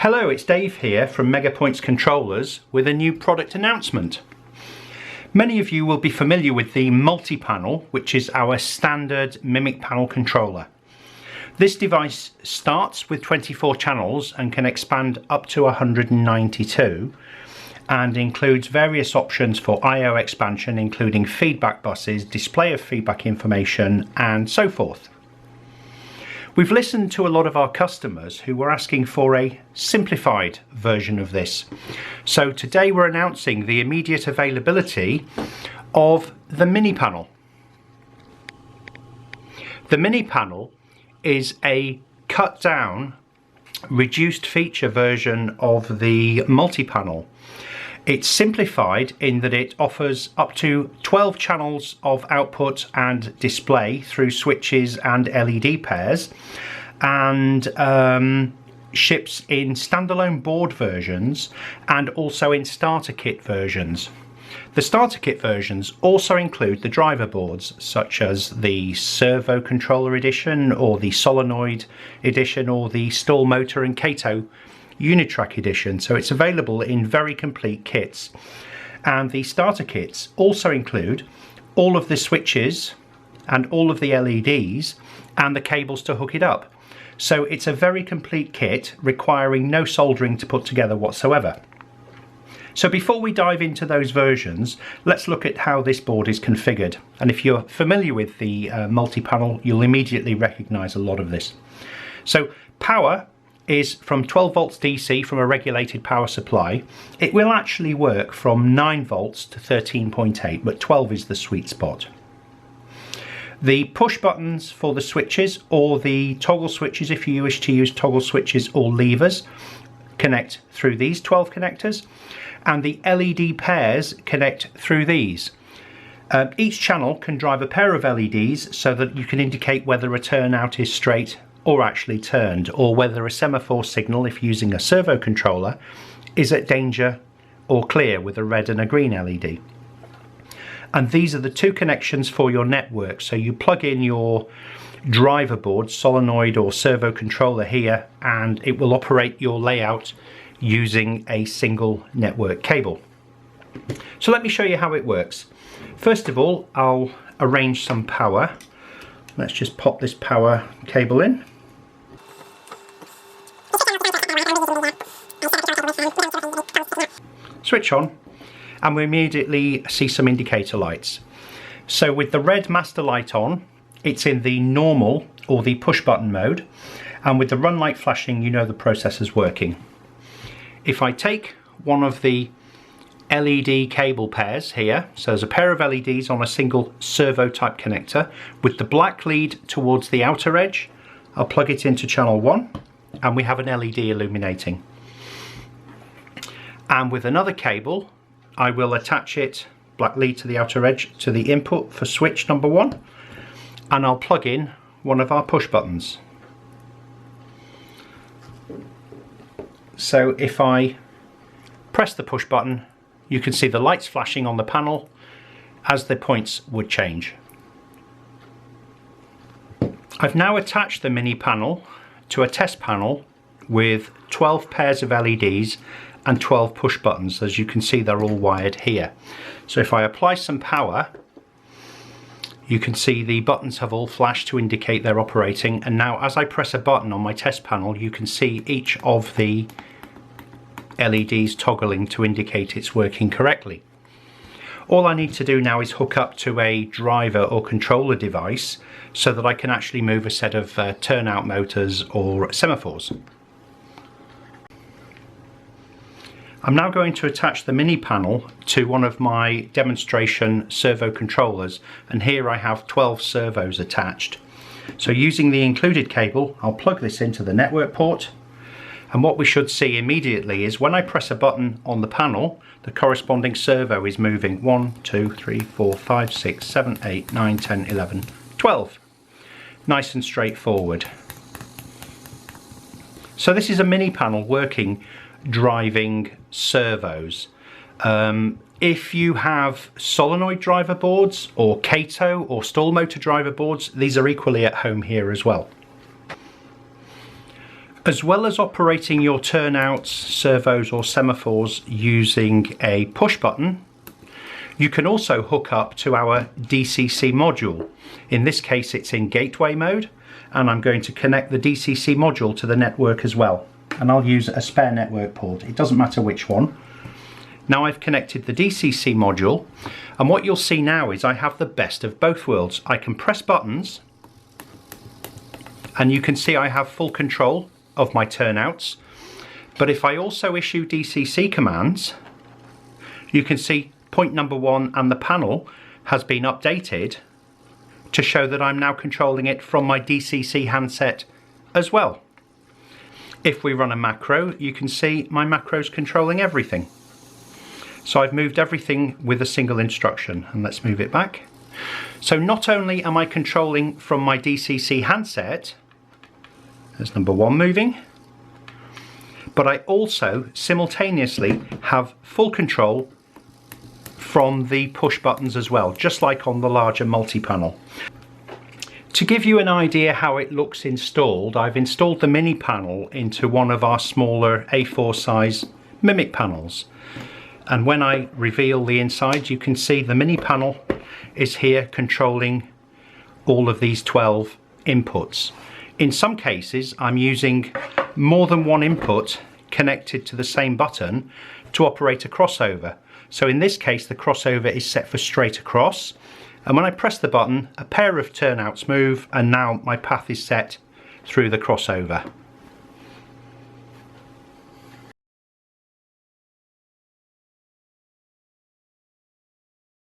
Hello, it's Dave here from MegaPoints Controllers with a new product announcement. Many of you will be familiar with the multi-panel, which is our standard MiniPanel controller. This device starts with 24 channels and can expand up to 192 and includes various options for I/O expansion, including feedback buses, display of feedback information and so forth. We've listened to a lot of our customers who were asking for a simplified version of this. So today we're announcing the immediate availability of the MiniPanel. The MiniPanel is a cut down, reduced feature version of the multi-panel. It's simplified in that it offers up to 12 channels of output and display through switches and LED pairs, and ships in standalone board versions and also in starter kit versions. The starter kit versions also include the driver boards, such as the servo controller edition or the solenoid edition or the stall motor and Kato Unitrack edition, so it's available in very complete kits. And the starter kits also include all of the switches and all of the LEDs and the cables to hook it up. So it's a very complete kit requiring no soldering to put together whatsoever. So before we dive into those versions, let's look at how this board is configured. And if you're familiar with the multi-panel, you'll immediately recognize a lot of this. So power is from 12 volts DC from a regulated power supply. It will actually work from 9 volts to 13.8, but 12 is the sweet spot. The push buttons for the switches, or the toggle switches if you wish to use toggle switches or levers, connect through these 12 connectors, and the LED pairs connect through these. Each channel can drive a pair of LEDs so that you can indicate whether a turnout is straight or actually turned, or whether a semaphore signal, if using a servo controller, is at danger or clear with a red and a green LED. And these are the two connections for your network. So you plug in your driver board, solenoid or servo controller here, and it will operate your layout using a single network cable. So let me show you how it works. First of all, I'll arrange some power. Let's just pop this power cable in. Switch on, and we immediately see some indicator lights. So with the red master light on, it's in the normal or the push button mode, and with the run light flashing, you know the processor's working. If I take one of the LED cable pairs here, so there's a pair of LEDs on a single servo type connector with the black lead towards the outer edge, I'll plug it into channel 1 and we have an LED illuminating. And with another cable I will attach it, black lead to the outer edge, to the input for switch number 1, and I'll plug in one of our push buttons. So if I press the push button, you can see the lights flashing on the panel as the points would change. I've now attached the MiniPanel to a test panel with 12 pairs of LEDs and 12 push buttons. As you can see, they're all wired here. So if I apply some power, you can see the buttons have all flashed to indicate they're operating, and now as I press a button on my test panel, you can see each of the LEDs toggling to indicate it's working correctly. All I need to do now is hook up to a driver or controller device so that I can actually move a set of turnout motors or semaphores. I'm now going to attach the MiniPanel to one of my demonstration servo controllers, and here I have 12 servos attached. So using the included cable, I'll plug this into the network port, and what we should see immediately is when I press a button on the panel, the corresponding servo is moving 1, 2, 3, 4, 5, 6, 7, 8, 9, 10, 11, 12. Nice and straightforward. So this is a MiniPanel working driving servos. If you have solenoid driver boards or Kato or stall motor driver boards, these are equally at home here as well. As well as operating your turnouts, servos or semaphores using a push button, you can also hook up to our DCC module. In this case it's in gateway mode, and I'm going to connect the DCC module to the network as well. And I'll use a spare network port, it doesn't matter which one. Now I've connected the DCC module, and what you'll see now is I have the best of both worlds. I can press buttons and you can see I have full control of my turnouts, but if I also issue DCC commands, you can see point number 1 and the panel has been updated to show that I'm now controlling it from my DCC handset as well. If we run a macro, you can see my macro's controlling everything. So I've moved everything with a single instruction, and let's move it back. So not only am I controlling from my DCC handset, there's number 1 moving, but I also simultaneously have full control from the push buttons as well, just like on the larger multi-panel. To give you an idea how it looks installed, I've installed the MiniPanel into one of our smaller A4 size Mimic panels. And when I reveal the inside, you can see the MiniPanel is here controlling all of these 12 inputs. In some cases, I'm using more than one input connected to the same button to operate a crossover. So in this case, the crossover is set for straight across. And when I press the button, a pair of turnouts move, and now my path is set through the crossover.